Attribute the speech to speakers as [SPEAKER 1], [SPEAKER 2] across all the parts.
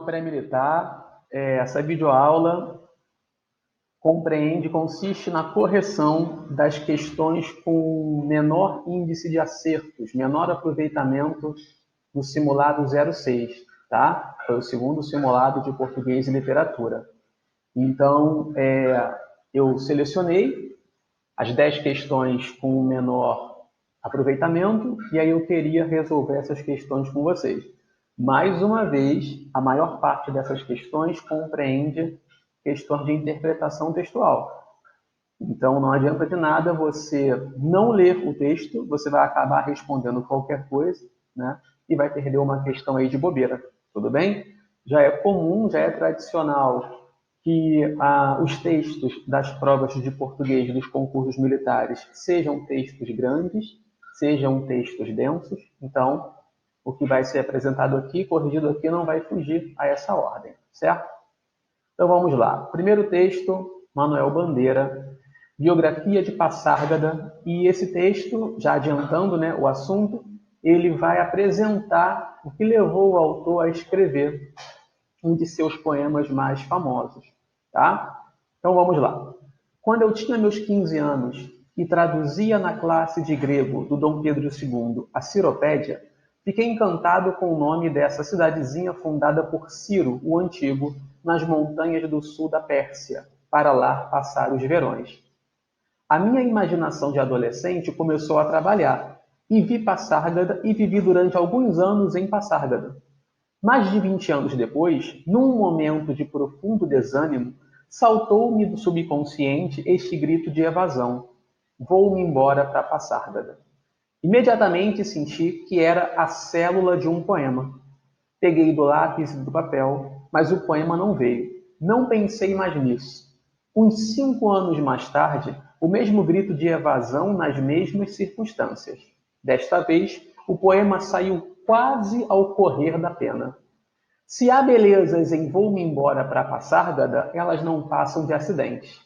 [SPEAKER 1] Pré-militar, essa videoaula consiste na correção das questões com menor índice de acertos, menor aproveitamento do simulado 06, tá? Foi o segundo simulado de português e literatura. Então, eu selecionei as 10 questões com menor aproveitamento e aí eu queria resolver essas questões com vocês. Mais uma vez, a maior parte dessas questões compreende questões de interpretação textual. Então, não adianta de nada você não ler o texto, você vai acabar respondendo qualquer coisa, né? E vai perder uma questão aí de bobeira, tudo bem? Já é comum, já é tradicional que os textos das provas de português dos concursos militares sejam textos grandes, sejam textos densos. Então, o que vai ser apresentado aqui, corrigido aqui, não vai fugir a essa ordem, certo? Então vamos lá. Primeiro texto, Manuel Bandeira, Biografia de Passárgada, e esse texto, já adiantando, né, o assunto, ele vai apresentar o que levou o autor a escrever um de seus poemas mais famosos, tá? Então vamos lá. Quando eu tinha meus 15 anos e traduzia na classe de grego do Dom Pedro II a Ciropédia, fiquei encantado com o nome dessa cidadezinha fundada por Ciro, o Antigo, nas montanhas do sul da Pérsia, para lá passar os verões. A minha imaginação de adolescente começou a trabalhar, e vi Passárgada e vivi durante alguns anos em Passárgada. Mais de 20 anos depois, num momento de profundo desânimo, saltou-me do subconsciente este grito de evasão: vou-me embora para Passárgada. Imediatamente senti que era a célula de um poema. Peguei do lápis e do papel, mas o poema não veio. Não pensei mais nisso. Uns 5 anos mais tarde, o mesmo grito de evasão nas mesmas circunstâncias. Desta vez, o poema saiu quase ao correr da pena. Se há belezas em vou-me embora para Passárgada, elas não passam de acidentes.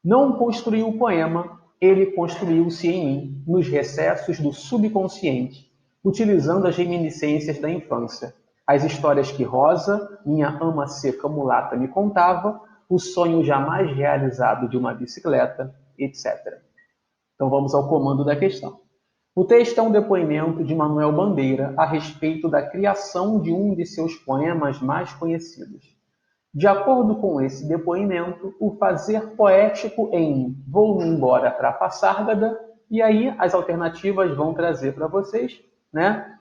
[SPEAKER 1] Não construiu o poema, ele construiu-se em mim, nos recessos do subconsciente, utilizando as reminiscências da infância. As histórias que Rosa, minha ama seca mulata, me contava, o sonho jamais realizado de uma bicicleta, etc. Então vamos ao comando da questão. O texto é um depoimento de Manuel Bandeira a respeito da criação de um de seus poemas mais conhecidos. De acordo com esse depoimento, o fazer poético em vou-me embora para Passárgada, e aí as alternativas vão trazer para vocês, né,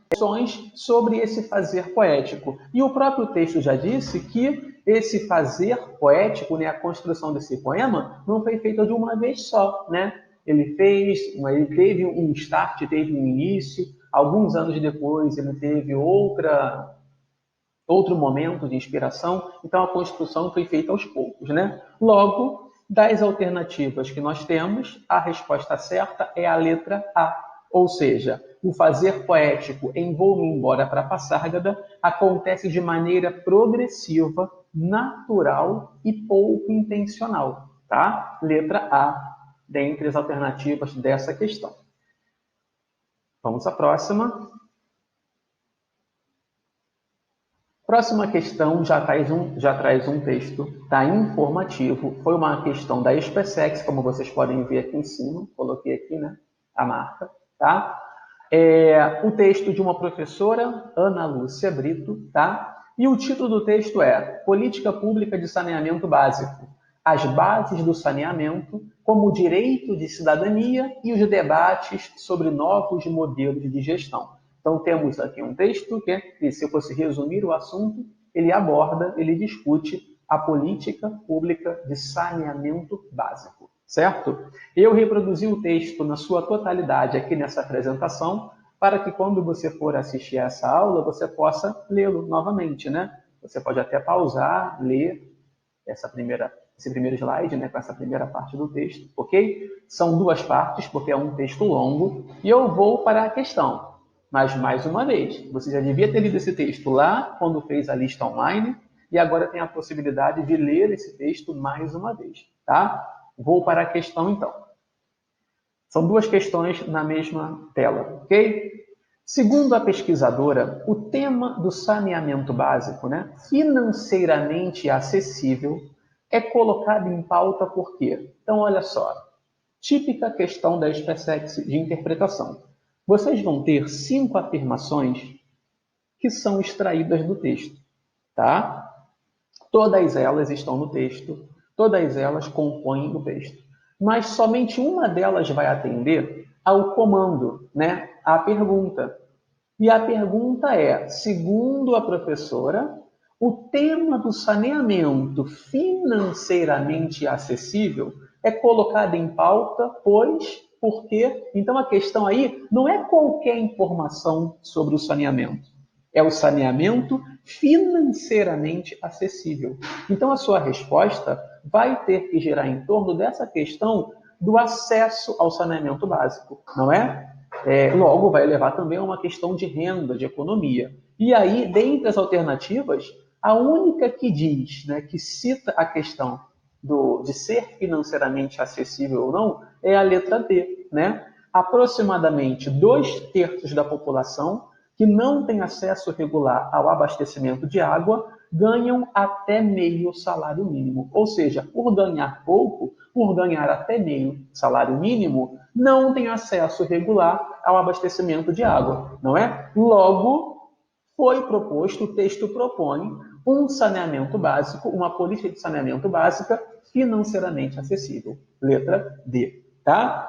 [SPEAKER 1] questões sobre esse fazer poético. E o próprio texto já disse que esse fazer poético, né, a construção desse poema, não foi feita de uma vez só, né? Ele teve um start, teve um início, alguns anos depois ele teve outro momento de inspiração, então a construção foi feita aos poucos, né? Logo, das alternativas que nós temos, a resposta certa é a letra A, ou seja, o fazer poético em vou-me embora para Passárgada acontece de maneira progressiva, natural e pouco intencional, tá? Letra A, dentre as alternativas dessa questão. Vamos à próxima. Próxima questão já traz um texto, tá, informativo. Foi uma questão da SpaceX, como vocês podem ver aqui em cima. Coloquei aqui, né, a marca, tá? O texto de uma professora, Ana Lúcia Brito, tá? E o título do texto é Política Pública de Saneamento Básico, as bases do saneamento como direito de cidadania e os debates sobre novos modelos de gestão. Então, temos aqui um texto que, se eu fosse resumir o assunto, ele discute a política pública de saneamento básico, certo? Eu reproduzi o texto na sua totalidade aqui nessa apresentação, para que quando você for assistir a essa aula, você possa lê-lo novamente, né? Você pode até pausar, ler esse primeiro slide, né, com essa primeira parte do texto, ok? São duas partes, porque é um texto longo, e eu vou para a questão. Mas, mais uma vez, você já devia ter lido esse texto lá, quando fez a lista online, e agora tem a possibilidade de ler esse texto mais uma vez, tá? Vou para a questão, então. São duas questões na mesma tela, ok? Segundo a pesquisadora, o tema do saneamento básico, né, financeiramente acessível, é colocado em pauta por quê? Então, olha só, típica questão da SpaceX de interpretação. Vocês vão ter 5 afirmações que são extraídas do texto, tá? Todas elas estão no texto, todas elas compõem o texto. Mas somente uma delas vai atender ao comando, né? À pergunta. E a pergunta é, segundo a professora, o tema do saneamento financeiramente acessível é colocado em pauta, pois, por quê? Então a questão aí não é qualquer informação sobre o saneamento, é o saneamento financeiramente acessível. Então a sua resposta vai ter que girar em torno dessa questão do acesso ao saneamento básico, não é? Logo, vai levar também a uma questão de renda, de economia. E aí, dentre as alternativas, a única que diz, né, que cita a questão de ser financeiramente acessível ou não, é a letra D. Né? Aproximadamente 2/3 da população que não tem acesso regular ao abastecimento de água ganham até meio salário mínimo. Ou seja, por ganhar pouco, por ganhar até meio salário mínimo, não tem acesso regular ao abastecimento de água, não é? Logo, foi proposto, o texto propõe um saneamento básico, uma política de saneamento básica financeiramente acessível. Letra D, tá?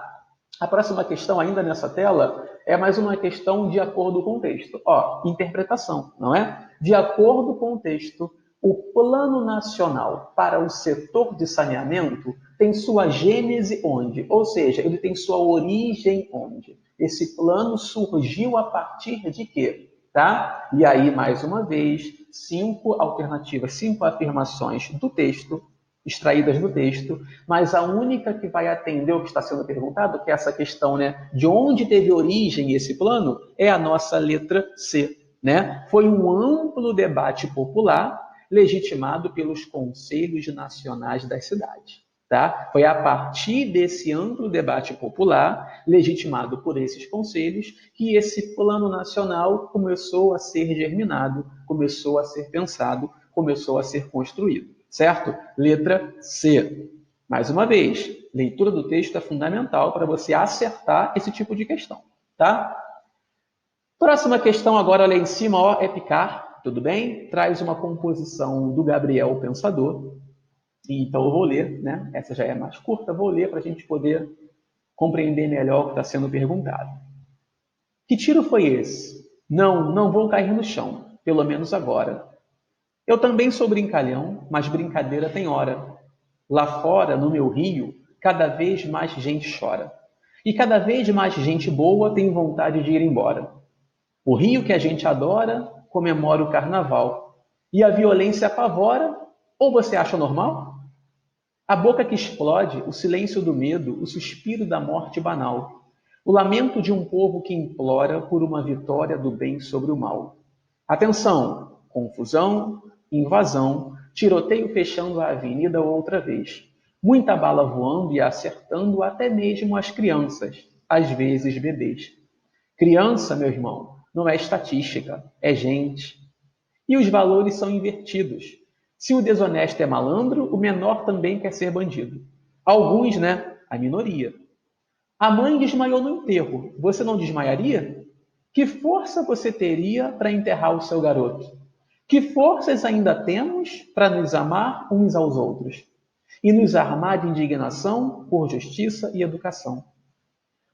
[SPEAKER 1] A próxima questão, ainda nessa tela, é mais uma questão de acordo com o texto. Ó, interpretação, não é? De acordo com o texto, o Plano Nacional para o Setor de Saneamento tem sua gênese onde? Ou seja, ele tem sua origem onde? Esse plano surgiu a partir de quê? Tá? E aí, mais uma vez, 5 alternativas, 5 afirmações do texto, extraídas do texto, mas a única que vai atender o que está sendo perguntado, que é essa questão, né, de onde teve origem esse plano, é a nossa letra C. Né? Foi um amplo debate popular legitimado pelos conselhos nacionais das cidades. Tá? Foi a partir desse amplo debate popular, legitimado por esses conselhos, que esse plano nacional começou a ser germinado, começou a ser pensado, começou a ser construído. Certo? Letra C. Mais uma vez, leitura do texto é fundamental para você acertar esse tipo de questão. Tá? Próxima questão agora, olha aí em cima, ó, é Picard, tudo bem? Traz uma composição do Gabriel Pensador. Então eu vou ler, né? Essa já é mais curta, vou ler para a gente poder compreender melhor o que está sendo perguntado. Que tiro foi esse? Não vou cair no chão, pelo menos agora. Eu também sou brincalhão, mas brincadeira tem hora. Lá fora, no meu rio, cada vez mais gente chora. E cada vez mais gente boa tem vontade de ir embora. O rio que a gente adora comemora o carnaval. E a violência apavora, ou você acha normal? A boca que explode, o silêncio do medo, o suspiro da morte banal. O lamento de um povo que implora por uma vitória do bem sobre o mal. Atenção! Confusão, invasão, tiroteio fechando a avenida outra vez. Muita bala voando e acertando até mesmo as crianças, às vezes bebês. Criança, meu irmão, não é estatística, é gente. E os valores são invertidos. Se o desonesto é malandro, o menor também quer ser bandido. Alguns, né? A minoria. A mãe desmaiou no enterro. Você não desmaiaria? Que força você teria para enterrar o seu garoto? Que forças ainda temos para nos amar uns aos outros? E nos armar de indignação por justiça e educação.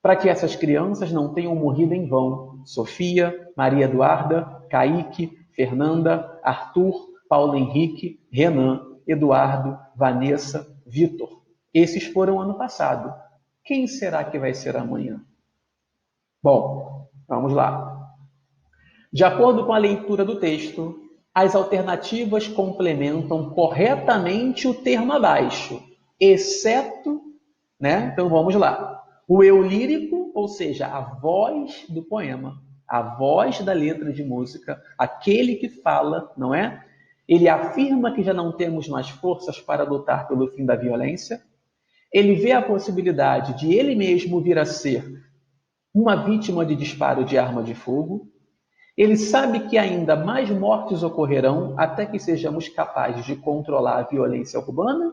[SPEAKER 1] Para que essas crianças não tenham morrido em vão. Sofia, Maria Eduarda, Kaique, Fernanda, Arthur, Paulo Henrique, Renan, Eduardo, Vanessa, Vitor. Esses foram ano passado. Quem será que vai ser amanhã? Bom, vamos lá. De acordo com a leitura do texto, as alternativas complementam corretamente o termo abaixo, exceto, né? Então vamos lá. O eu lírico, ou seja, a voz do poema, a voz da letra de música, aquele que fala, não é? Ele afirma que já não temos mais forças para lutar pelo fim da violência. Ele vê a possibilidade de ele mesmo vir a ser uma vítima de disparo de arma de fogo. Ele sabe que ainda mais mortes ocorrerão até que sejamos capazes de controlar a violência urbana?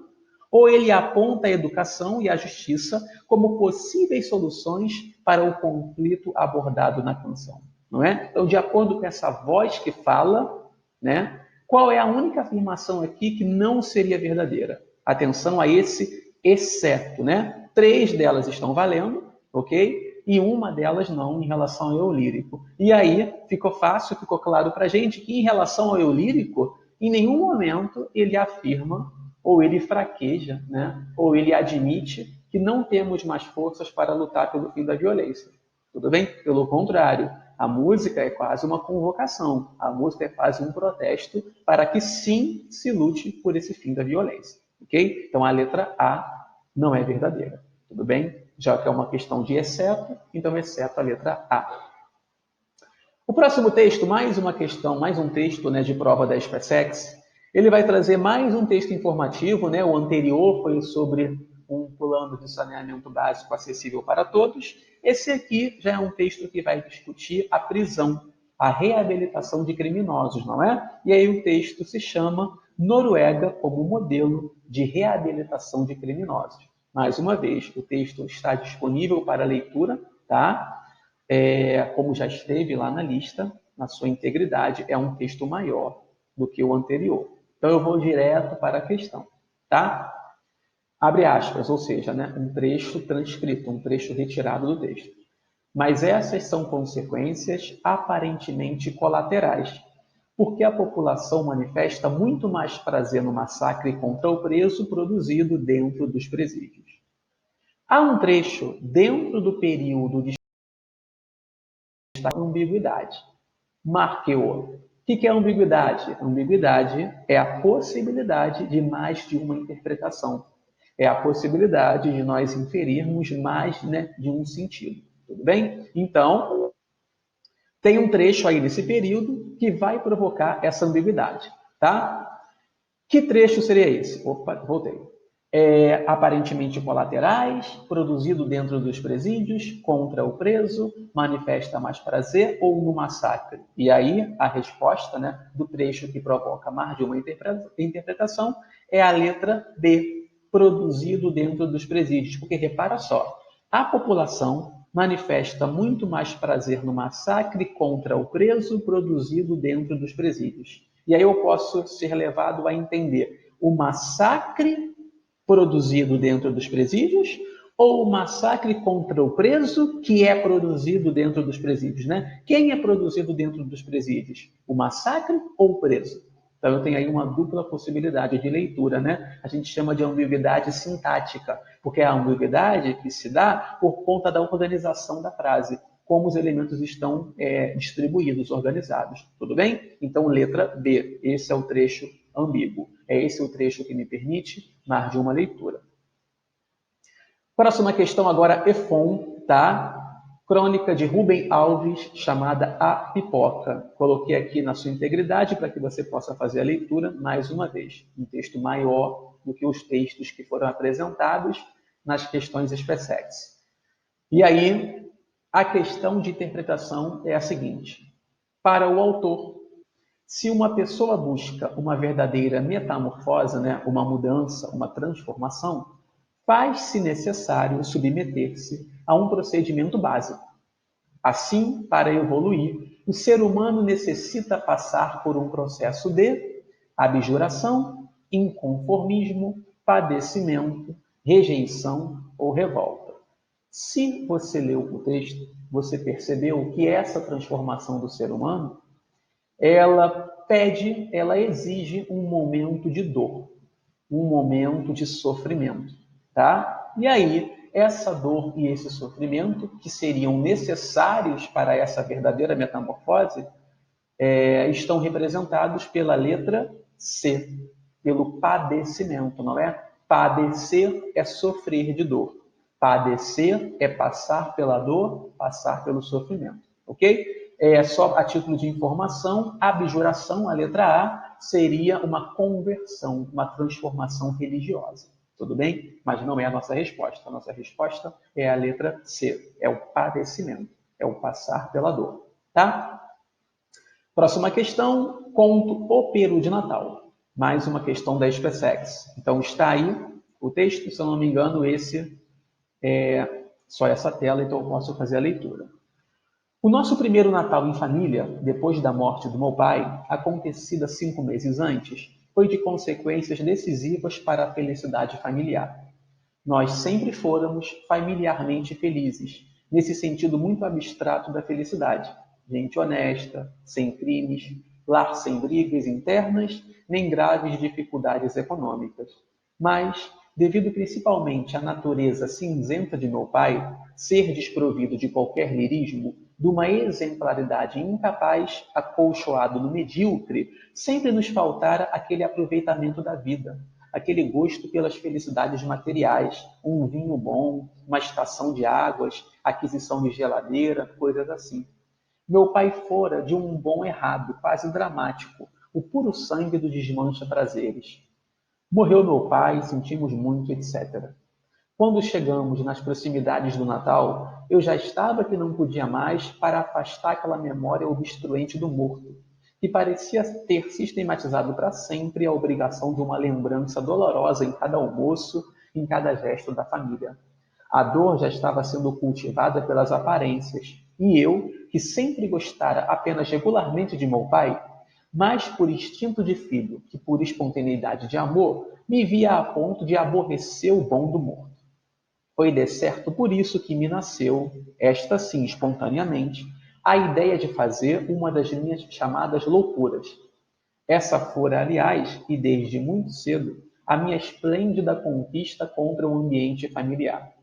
[SPEAKER 1] Ou ele aponta a educação e a justiça como possíveis soluções para o conflito abordado na canção? Não é? Então, de acordo com essa voz que fala, né, qual é a única afirmação aqui que não seria verdadeira? Atenção a esse exceto, né? 3 delas estão valendo, ok? E uma delas não, em relação ao eu lírico. E aí ficou fácil, ficou claro para a gente que em relação ao eu lírico, em nenhum momento ele afirma, ou ele fraqueja, né? Ou ele admite que não temos mais forças para lutar pelo fim da violência. Tudo bem? Pelo contrário, a música é quase uma convocação, a música é quase um protesto para que sim se lute por esse fim da violência. Ok? Então a letra A não é verdadeira. Tudo bem? Já que é uma questão de exceto, então exceto a letra A. O próximo texto, mais uma questão, mais um texto, né, de prova da SpaceX, ele vai trazer mais um texto informativo, né? O anterior foi sobre um plano de saneamento básico acessível para todos. Esse aqui já é um texto que vai discutir a prisão, a reabilitação de criminosos, não é? E aí o texto se chama Noruega como modelo de reabilitação de criminosos. Mais uma vez, o texto está disponível para leitura, tá? Como já esteve lá na lista, na sua integridade, é um texto maior do que o anterior. Então, eu vou direto para a questão, tá? Abre aspas, ou seja, né, um trecho transcrito, um trecho retirado do texto. Mas essas são consequências aparentemente colaterais, porque a população manifesta muito mais prazer no massacre contra o preso produzido dentro dos presídios. Há um trecho dentro do período de ambiguidade. Marque-o. O que é ambiguidade? Ambiguidade é a possibilidade de mais de uma interpretação. É a possibilidade de nós inferirmos mais, né, de um sentido. Tudo bem? Então, tem um trecho aí nesse período que vai provocar essa ambiguidade. Tá? Que trecho seria esse? Opa, voltei. Aparentemente colaterais, produzido dentro dos presídios, contra o preso, manifesta mais prazer ou no massacre? E aí a resposta, né, do trecho que provoca mais de uma interpretação é a letra B, produzido dentro dos presídios. Porque repara só, a população manifesta muito mais prazer no massacre contra o preso produzido dentro dos presídios. E aí eu posso ser levado a entender o massacre produzido dentro dos presídios ou o massacre contra o preso que é produzido dentro dos presídios, né? Quem é produzido dentro dos presídios? O massacre ou o preso? Então eu tenho aí uma dupla possibilidade de leitura, né? A gente chama de ambiguidade sintática, porque é a ambiguidade que se dá por conta da organização da frase, como os elementos estão distribuídos, organizados. Tudo bem? Então, letra B. Esse é o trecho ambíguo. É esse o trecho que me permite mais de uma leitura. Próxima questão agora, EFON, tá? Crônica de Rubem Alves, chamada A Pipoca. Coloquei aqui na sua integridade para que você possa fazer a leitura mais uma vez. Um texto maior do que os textos que foram apresentados nas questões SpaceX. E aí, a questão de interpretação é a seguinte. Para o autor, se uma pessoa busca uma verdadeira metamorfose, né, uma mudança, uma transformação, faz-se necessário submeter-se a um procedimento básico. Assim, para evoluir, o ser humano necessita passar por um processo de abjuração, inconformismo, padecimento, rejeição ou revolta. Se você leu o texto, você percebeu que essa transformação do ser humano, ela exige um momento de dor, um momento de sofrimento, tá? E aí, essa dor e esse sofrimento, que seriam necessários para essa verdadeira metamorfose, estão representados pela letra C, pelo padecimento, não é? Padecer é sofrer de dor. Padecer é passar pela dor, passar pelo sofrimento, ok? Só a título de informação, abjuração, a letra A, seria uma conversão, uma transformação religiosa. Tudo bem? Mas não é a nossa resposta. A nossa resposta é a letra C, é o padecimento. É o passar pela dor, tá? Próxima questão, conto o peru de Natal. Mais uma questão da SpaceX. Então está aí o texto, se eu não me engano, esse é só essa tela, então eu posso fazer a leitura. O nosso primeiro Natal em família, depois da morte do meu pai, acontecida 5 meses antes, foi de consequências decisivas para a felicidade familiar. Nós sempre fôramos familiarmente felizes, nesse sentido muito abstrato da felicidade. Gente honesta, sem crimes, lar sem brigas internas, nem graves dificuldades econômicas. Mas, devido principalmente à natureza cinzenta de meu pai, ser desprovido de qualquer lirismo, de uma exemplaridade incapaz, acolchoado no medíocre, sempre nos faltara aquele aproveitamento da vida, aquele gosto pelas felicidades materiais, um vinho bom, uma estação de águas, aquisição de geladeira, coisas assim. Meu pai fora de um bom errado, quase dramático, o puro sangue do desmancha-prazeres. Morreu meu pai, sentimos muito, etc. Quando chegamos nas proximidades do Natal, eu já estava que não podia mais para afastar aquela memória obstruente do morto, que parecia ter sistematizado para sempre a obrigação de uma lembrança dolorosa em cada almoço, em cada gesto da família. A dor já estava sendo cultivada pelas aparências, e eu, que sempre gostara apenas regularmente de meu pai, mais por instinto de filho que por espontaneidade de amor, me via a ponto de aborrecer o bom do morto. Foi de certo por isso que me nasceu, esta sim espontaneamente, a ideia de fazer uma das minhas chamadas loucuras. Essa fora, aliás, e desde muito cedo, a minha esplêndida conquista contra o ambiente familiar.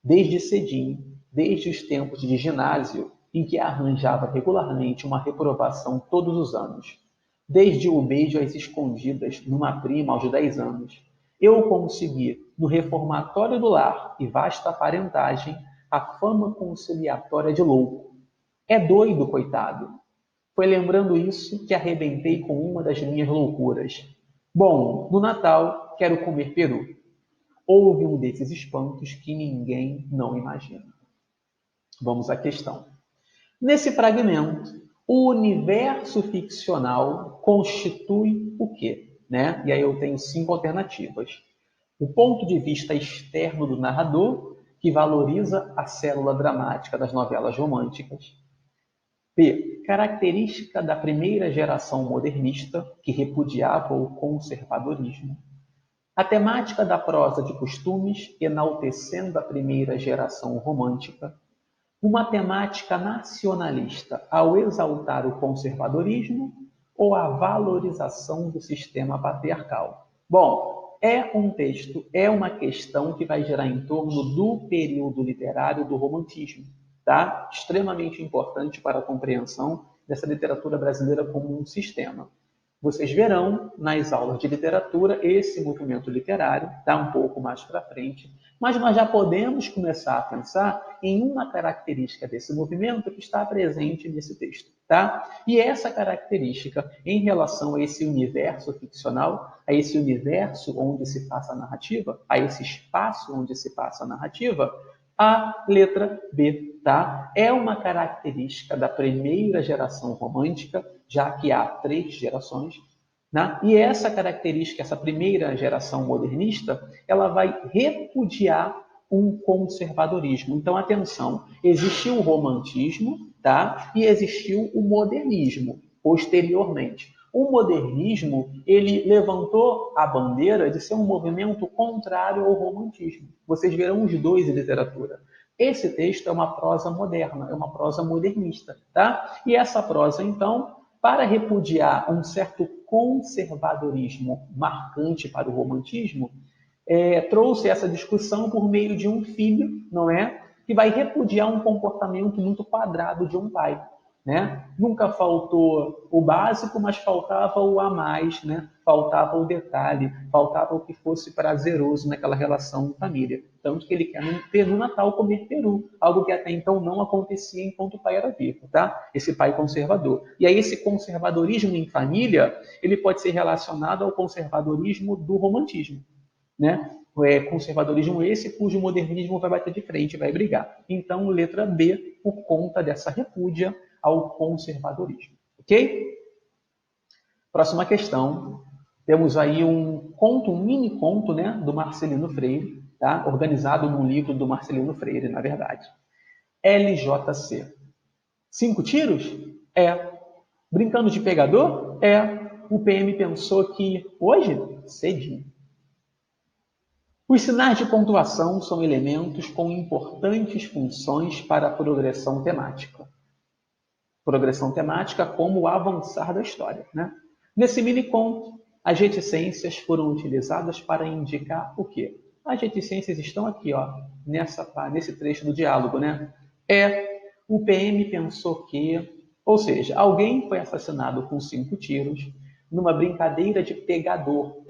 [SPEAKER 1] Desde cedinho, desde os tempos de ginásio, em que arranjava regularmente uma reprovação todos os anos. Desde o beijo às escondidas numa prima aos 10 anos, eu consegui, no reformatório do lar e vasta parentagem, a fama conciliatória de louco. É doido, coitado. Foi lembrando isso que arrebentei com uma das minhas loucuras. Bom, no Natal, quero comer peru. Houve um desses espantos que ninguém não imagina. Vamos à questão. Nesse fragmento, o universo ficcional constitui o quê? Né? E aí eu tenho 5 alternativas. O ponto de vista externo do narrador, que valoriza a célula dramática das novelas românticas. B. Característica da primeira geração modernista, que repudiava o conservadorismo. A temática da prosa de costumes, enaltecendo a primeira geração romântica. Uma temática nacionalista, ao exaltar o conservadorismo ou a valorização do sistema patriarcal. Bom, é um texto, é uma questão que vai girar em torno do período literário do romantismo, tá? Extremamente importante para a compreensão dessa literatura brasileira como um sistema. Vocês verão nas aulas de literatura esse movimento literário, tá um pouco mais para frente, mas nós já podemos começar a pensar em uma característica desse movimento que está presente nesse texto, tá? E essa característica em relação a esse universo ficcional, a esse universo onde se passa a narrativa, a esse espaço onde se passa a narrativa, a letra B, tá? É uma característica da primeira geração romântica, já que há 3 gerações, né? E essa característica, essa primeira geração modernista, ela vai repudiar um conservadorismo. Então, atenção, existiu o romantismo, tá? E existiu o modernismo posteriormente. O modernismo, ele levantou a bandeira de ser um movimento contrário ao romantismo. Vocês verão os dois em literatura. Esse texto é uma prosa moderna, é uma prosa modernista, tá? E essa prosa, então, para repudiar um certo conservadorismo marcante para o romantismo, trouxe essa discussão por meio de um filho, não é? Que vai repudiar um comportamento muito quadrado de um pai. Né? Nunca faltou o básico, mas faltava o a mais, né? Faltava o detalhe, faltava o que fosse prazeroso naquela relação de família. Tanto que ele quer no Natal comer peru, algo que até então não acontecia enquanto o pai era vivo, tá? Esse pai conservador. E aí esse conservadorismo em família, ele pode ser relacionado ao conservadorismo do romantismo. Né? conservadorismo esse cujo modernismo vai bater de frente, vai brigar. Então, letra B, por conta dessa repúdia ao conservadorismo. Ok? Próxima questão. Temos aí um conto, um mini conto, né, do Marcelino Freire, tá? Organizado num livro do Marcelino Freire, na verdade. LJC. 5 tiros? É. Brincando de pegador? É. O PM pensou que hoje, cedinho. Os sinais de pontuação são elementos com importantes funções para a progressão temática. Progressão temática como o avançar da história, né? Nesse mini conto, as reticências foram utilizadas para indicar o quê? As reticências estão aqui, ó, nesse trecho do diálogo, né? O PM pensou que, ou seja, alguém foi assassinado com 5 tiros numa brincadeira de pegador,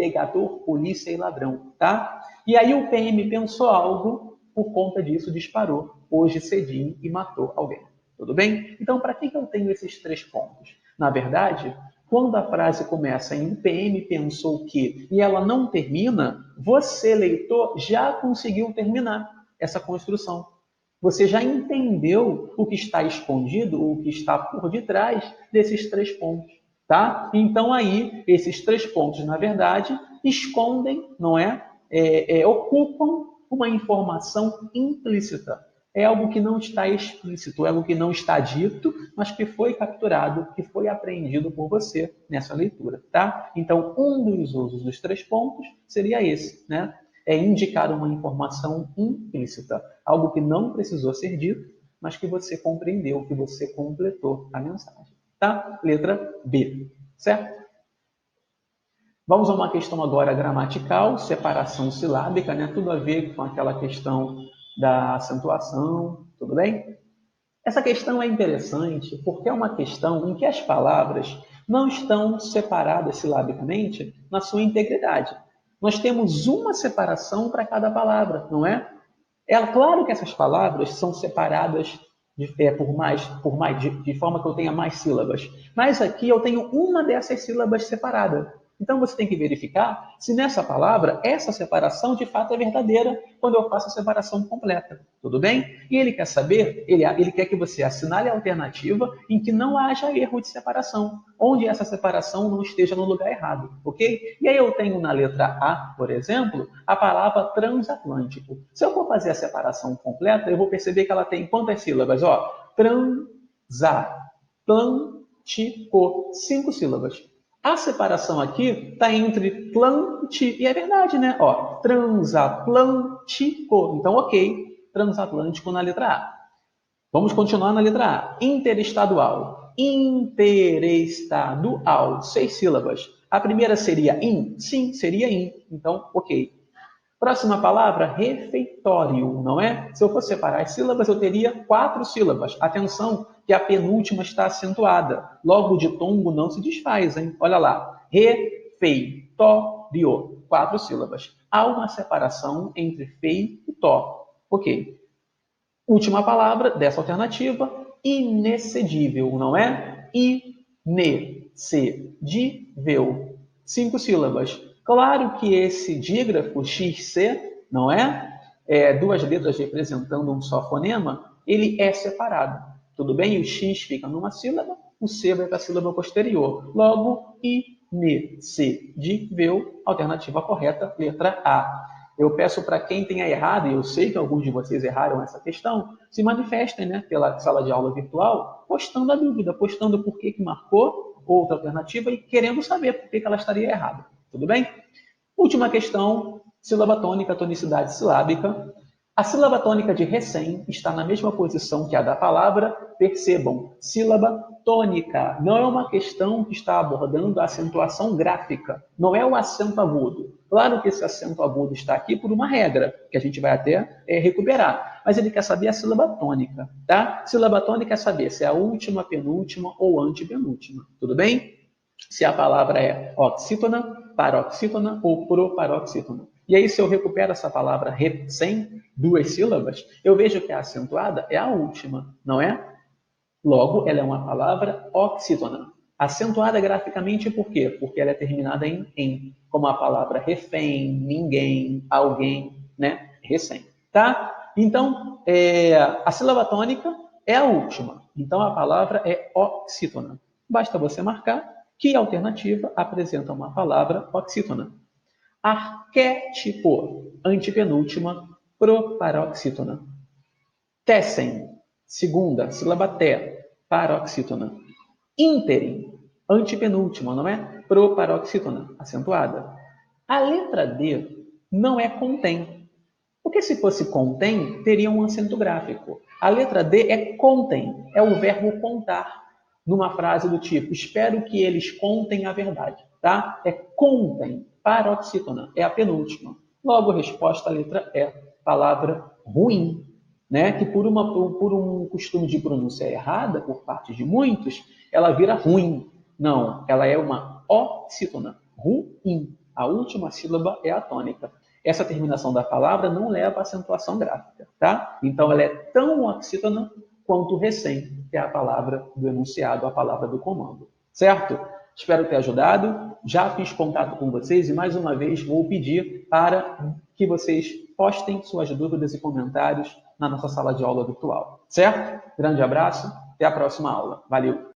[SPEAKER 1] polícia e ladrão, tá? E aí o PM pensou algo, por conta disso disparou, hoje cedinho, e matou alguém. Tudo bem? Então, para que eu tenho esses 3 pontos? Na verdade, quando a frase começa em o PM pensou que e ela não termina, você, leitor, já conseguiu terminar essa construção. Você já entendeu o que está escondido, o que está por detrás desses 3 pontos. Tá? Então, aí, esses 3 pontos, na verdade, escondem, não é? Ocupam uma informação implícita. É algo que não está explícito, é algo que não está dito, mas que foi capturado, que foi apreendido por você nessa leitura, tá? Então, um dos usos dos 3 pontos seria esse, né? É indicar uma informação implícita, algo que não precisou ser dito, mas que você compreendeu, que você completou a mensagem, tá? Letra B, certo? Vamos a uma questão agora gramatical, separação silábica, né? Tudo a ver com aquela questão da acentuação, tudo bem? Essa questão é interessante porque é uma questão em que as palavras não estão separadas silabicamente na sua integridade. Nós temos uma separação para cada palavra, não é? Claro que essas palavras são separadas de forma que eu tenha mais sílabas, mas aqui eu tenho uma dessas sílabas separada. Então você tem que verificar se nessa palavra essa separação de fato é verdadeira quando eu faço a separação completa. Tudo bem? E ele quer saber, ele quer que você assinale a alternativa em que não haja erro de separação, onde essa separação não esteja no lugar errado, ok? E aí eu tenho na letra A, por exemplo, a palavra transatlântico. Se eu for fazer a separação completa, eu vou perceber que ela tem quantas sílabas? Ó, transatlântico, 5 sílabas. A separação aqui está entre Atlântico, e é verdade, né? Ó, transatlântico. Então, ok, transatlântico na letra A. Vamos continuar na letra A. Interestadual. Interestadual. 6 sílabas. A primeira seria in? Sim, seria in. Então, ok. Próxima palavra, refeitório, não é? Se eu fosse separar as sílabas, eu teria 4 sílabas. Atenção, que a penúltima está acentuada. Logo, o ditongo não se desfaz, hein? Olha lá. Refeitório. 4 sílabas. Há uma separação entre fei e tó. Ok. Última palavra dessa alternativa, inexcedível, não é? Inexcedível. 5 sílabas. Claro que esse dígrafo XC, não é? 2 letras representando um só fonema, ele é separado. Tudo bem? O X fica numa sílaba, o C vai para a sílaba posterior. Logo, inexcedível, alternativa correta, letra A. Eu peço para quem tenha errado, e eu sei que alguns de vocês erraram essa questão, se manifestem, né, pela sala de aula virtual, postando a dúvida, postando por que marcou outra alternativa e querendo saber por que ela estaria errada. Tudo bem? Última questão, sílaba tônica, tonicidade silábica. A sílaba tônica de recém está na mesma posição que a da palavra, percebam, sílaba tônica. Não é uma questão que está abordando a acentuação gráfica, não é o acento agudo. Claro que esse acento agudo está aqui por uma regra, que a gente vai até recuperar, mas ele quer saber a sílaba tônica, tá? Sílaba tônica é saber se é a última, penúltima ou antepenúltima, tudo bem? Se a palavra é oxítona, paroxítona ou proparoxítona. E aí, se eu recupero essa palavra recém, 2 sílabas, eu vejo que a acentuada é a última, não é? Logo, ela é uma palavra oxítona. Acentuada graficamente por quê? Porque ela é terminada em. como a palavra refém, ninguém, alguém, né? Recém, tá? Então, a sílaba tônica é a última. Então, a palavra é oxítona. Basta você marcar que alternativa apresenta uma palavra oxítona. Arquétipo, antepenúltima, proparoxítona. Tessem, segunda, sílaba té, paroxítona. Ínterim, antepenúltima, não é? Proparoxítona, acentuada. A letra D não é contém. Porque se fosse contém, teria um acento gráfico. A letra D é contém, é o verbo contar. Numa frase do tipo, espero que eles contem a verdade. Tá? É contém, paroxítona, é a penúltima. Logo, resposta à letra E, palavra ruim. Né? Que por um costume de pronúncia errada, por parte de muitos, ela vira ruim. Não, ela é uma oxítona, ruim. A última sílaba é a tônica. Essa terminação da palavra não leva a acentuação gráfica, tá? Então, ela é tão oxítona quanto recém, que é a palavra do enunciado, a palavra do comando, certo? Espero ter ajudado. Já fiz contato com vocês e, mais uma vez, vou pedir para que vocês postem suas dúvidas e comentários na nossa sala de aula virtual, certo? Grande abraço, até a próxima aula. Valeu!